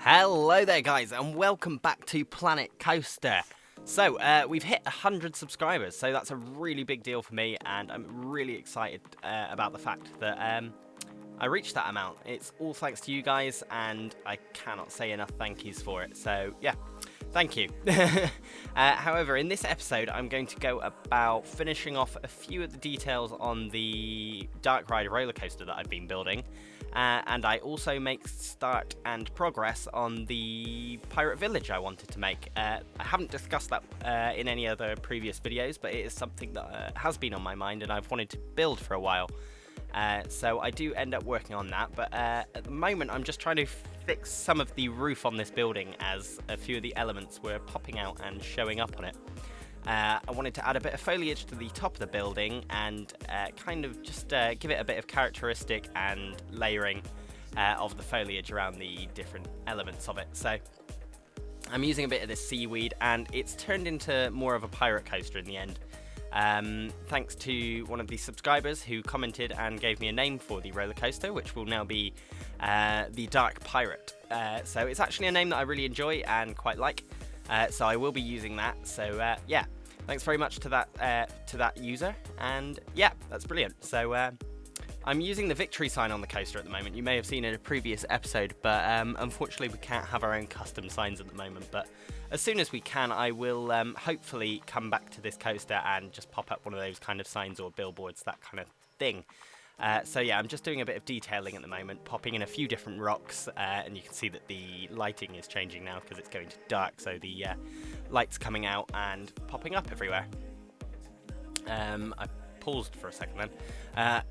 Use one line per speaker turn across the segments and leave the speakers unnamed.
Hello there guys and welcome back to Planet Coaster. So we've hit 100 subscribers, so that's a really big deal for me and I'm really excited about the fact that I reached that amount. It's all thanks to you guys and I cannot say enough thank yous for it, so yeah, thank you. However, in this episode I'm going to go about finishing off a few of the details on the Dark Ride roller coaster that I've been building. And I also make start and progress on the pirate village I wanted to make. I haven't discussed that in any other previous videos, but it is something that has been on my mind and I've wanted to build for a while. So I do end up working on that, but at the moment I'm just trying to fix some of the roof on this building as a few of the elements were popping out and showing up on it. I wanted to add a bit of foliage to the top of the building and kind of just give it a bit of characteristic and layering of the foliage around the different elements of it. So I'm using a bit of this seaweed and it's turned into more of a pirate coaster in the end. Thanks to one of the subscribers who commented and gave me a name for the roller coaster, which will now be the Dark Pirate. So it's actually a name that I really enjoy and quite like. So I will be using that. So yeah, thanks very much to that user, and yeah, that's brilliant. So I'm using the victory sign on the coaster at the moment. You may have seen it in a previous episode, but unfortunately we can't have our own custom signs at the moment. But as soon as we can, I will hopefully come back to this coaster and just pop up one of those kind of signs or billboards, that kind of thing. So yeah, I'm just doing a bit of detailing at the moment, popping in a few different rocks, and you can see that the lighting is changing now because it's going to dark, so the light's coming out and popping up everywhere. I paused for a second then,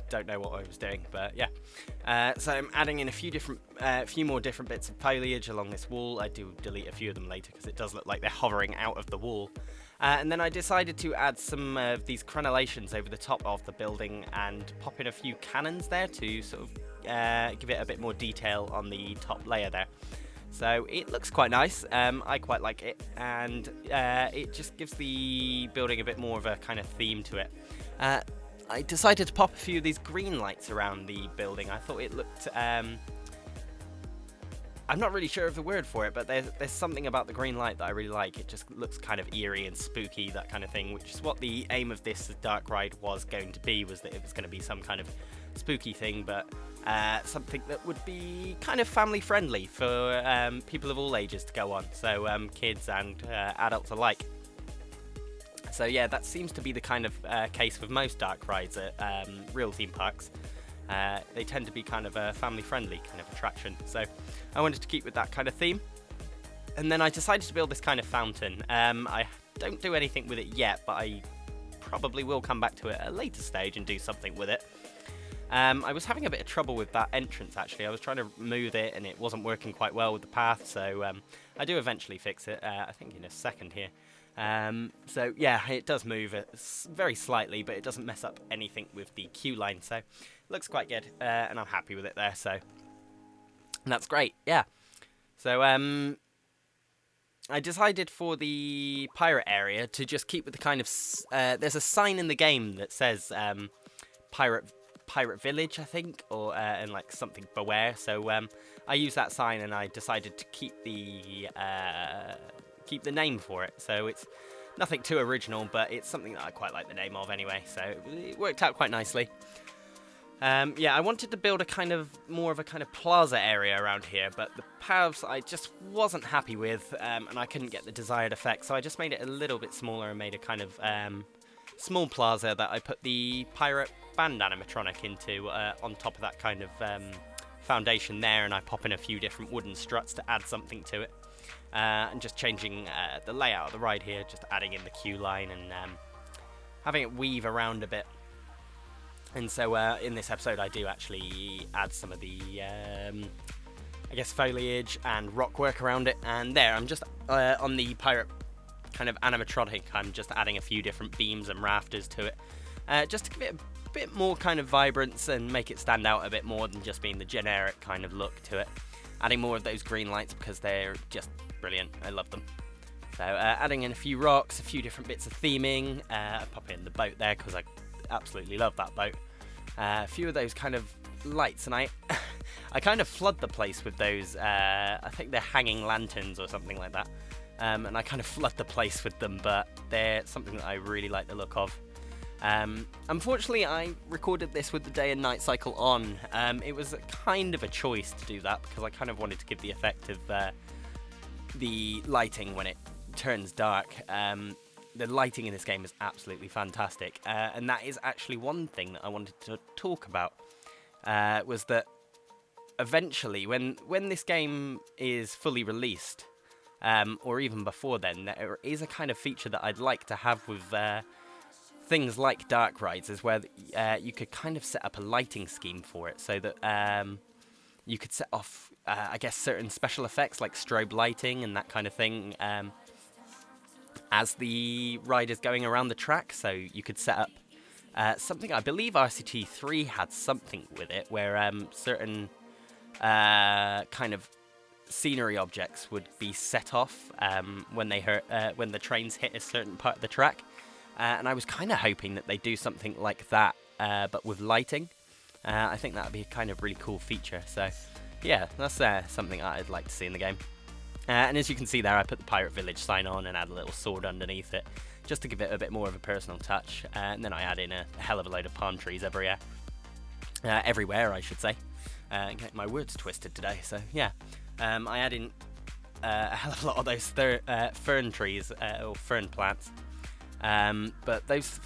don't know what I was doing, but yeah. So I'm adding in a few more different bits of foliage along this wall. I do delete a few of them later because it does look like they're hovering out of the wall. And then I decided to add some of these crenellations over the top of the building and pop in a few cannons there to sort of give it a bit more detail on the top layer there. So it looks quite nice, I quite like it, and it just gives the building a bit more of a kind of theme to it. I decided to pop a few of these green lights around the building. I thought it looked... I'm not really sure of the word for it, but there's something about the green light that I really like. It just looks kind of eerie and spooky, that kind of thing, which is what the aim of this Dark Ride was going to be, was that it was going to be some kind of spooky thing, but something that would be kind of family friendly for people of all ages to go on, so kids and adults alike. So yeah, that seems to be the kind of case with most Dark Rides at real theme parks. They tend to be kind of a family-friendly kind of attraction, so I wanted to keep with that kind of theme. And then I decided to build this kind of fountain. I don't do anything with it yet, but I probably will come back to it at a later stage and do something with it. I was having a bit of trouble with that entrance, actually. I was trying to move it and it wasn't working quite well with the path, so I do eventually fix it, I think in a second here. So yeah, it does move very slightly, but it doesn't mess up anything with the queue line, so looks quite good, and I'm happy with it there, so that's great, yeah. So I decided for the pirate area to just keep with the kind of there's a sign in the game that says pirate village, I think, or and like something beware, so I used that sign and I decided to keep the name for it. So it's nothing too original, but it's something that I quite like the name of anyway, so it worked out quite nicely. Yeah, I wanted to build a kind of more of a kind of plaza area around here, but the paths I just wasn't happy with, and I couldn't get the desired effect, so I just made it a little bit smaller and made a kind of small plaza that I put the pirate band animatronic into on top of that kind of foundation there, and I pop in a few different wooden struts to add something to it, and just changing the layout of the ride here, just adding in the queue line and having it weave around a bit. And so in this episode I do actually add some of the I guess foliage and rock work around it, and there I'm just on the pirate kind of animatronic, I'm just adding a few different beams and rafters to it, just to give it a bit more kind of vibrance and make it stand out a bit more than just being the generic kind of look to it. Adding more of those green lights because they're just brilliant, I love them. So adding in a few rocks, a few different bits of theming, I pop in the boat there because I absolutely love that boat. A few of those kind of lights, and I I kind of flood the place with those, I think they're hanging lanterns or something like that. And I kind of flood the place with them, but they're something that I really like the look of. Unfortunately, I recorded this with the day and night cycle on. It was kind of a choice to do that because I kind of wanted to give the effect of the lighting when it turns dark. The lighting in this game is absolutely fantastic, and that is actually one thing that I wanted to talk about, was that eventually, when this game is fully released, or even before then, there is a kind of feature that I'd like to have with things like dark rides, is where you could kind of set up a lighting scheme for it, so that you could set off, I guess, certain special effects like strobe lighting and that kind of thing, as the ride is going around the track. So you could set up something, I believe RCT3 had something with it, where certain kind of scenery objects would be set off when the trains hit a certain part of the track. And I was kind of hoping that they do something like that, but with lighting. I think that would be a kind of really cool feature. So yeah, that's something I'd like to see in the game. And as you can see there, I put the Pirate Village sign on and add a little sword underneath it, just to give it a bit more of a personal touch. And then I add in a hell of a load of palm trees everywhere, I should say. Get my words twisted today, so yeah. I add in a hell of a lot of those fern trees, or fern plants. But those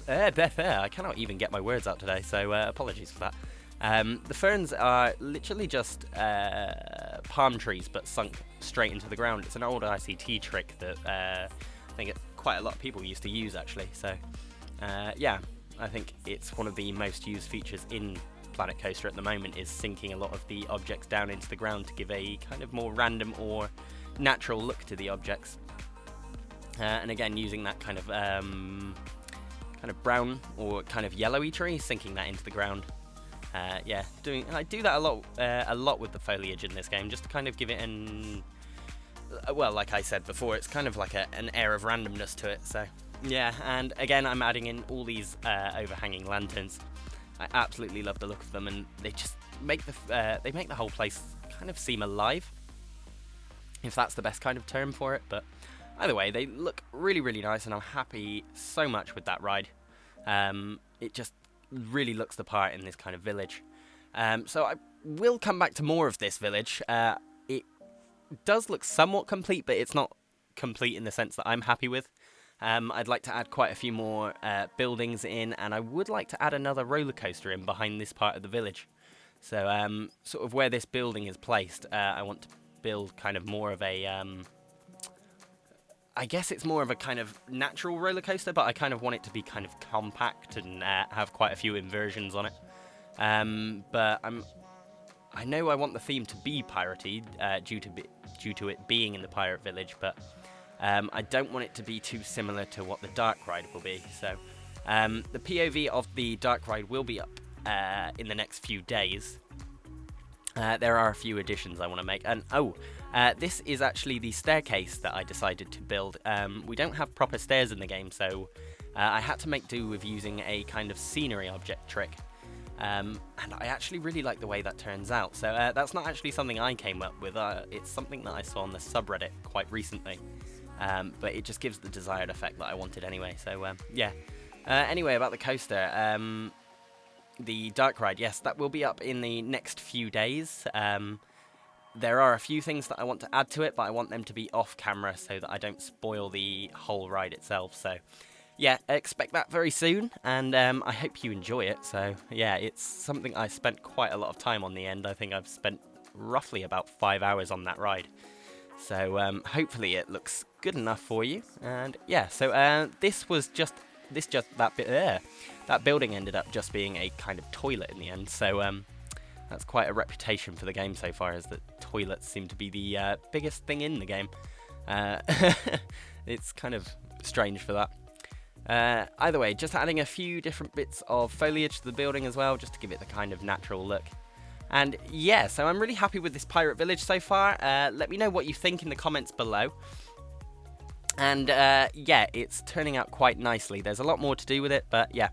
I cannot even get my words out today, so apologies for that. The ferns are literally just palm trees, but sunk straight into the ground. It's an old ICT trick that I think quite a lot of people used to use, actually. So yeah, I think it's one of the most used features in Planet Coaster at the moment, is sinking a lot of the objects down into the ground to give a kind of more random or natural look to the objects. And again, using that kind of brown or kind of yellowy tree, sinking that into the ground. Yeah, I do that a lot with the foliage in this game, just to kind of give it well, like I said before, it's kind of like an air of randomness to it. So yeah, and again, I'm adding in all these overhanging lanterns. I absolutely love the look of them, and they just make the whole place kind of seem alive, if that's the best kind of term for it. But either way, they look really, really nice, and I'm happy so much with that ride. It just really looks the part in this kind of village. So I will come back to more of this village. It does look somewhat complete, but it's not complete in the sense that I'm happy with. I'd like to add quite a few more buildings in, and I would like to add another roller coaster in behind this part of the village. So sort of where this building is placed, I want to build kind of more of a I guess it's more of a kind of natural roller coaster, but I kind of want it to be kind of compact and have quite a few inversions on it. But I know I want the theme to be piratey due to it being in the pirate village, but I don't want it to be too similar to what the dark ride will be. So the POV of the dark ride will be up in the next few days. There are a few additions I want to make, and this is actually the staircase that I decided to build. We don't have proper stairs in the game, so I had to make do with using a kind of scenery object trick, and I actually really like the way that turns out. So that's not actually something I came up with, it's something that I saw on the subreddit quite recently, but it just gives the desired effect that I wanted anyway. So yeah, anyway, about the coaster, the dark ride, yes, that will be up in the next few days. There are a few things that I want to add to it, but I want them to be off camera so that I don't spoil the whole ride itself. So yeah, expect that very soon, and I hope you enjoy it. So yeah, it's something I spent quite a lot of time on the end. I think I've spent roughly about 5 hours on that ride. So hopefully it looks good enough for you. And yeah, so that building ended up just being a kind of toilet in the end. So that's quite a reputation for the game so far, is that toilets seem to be the biggest thing in the game. It's kind of strange for that. Either way, just adding a few different bits of foliage to the building as well, just to give it the kind of natural look. And yeah, so I'm really happy with this pirate village so far. Let me know what you think in the comments below. And yeah, it's turning out quite nicely. There's a lot more to do with it, but yeah.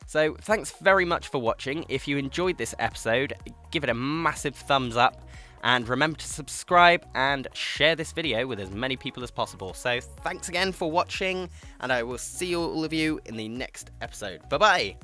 So thanks very much for watching. If you enjoyed this episode, give it a massive thumbs up. And remember to subscribe and share this video with as many people as possible. So thanks again for watching, and I will see all of you in the next episode. Bye-bye!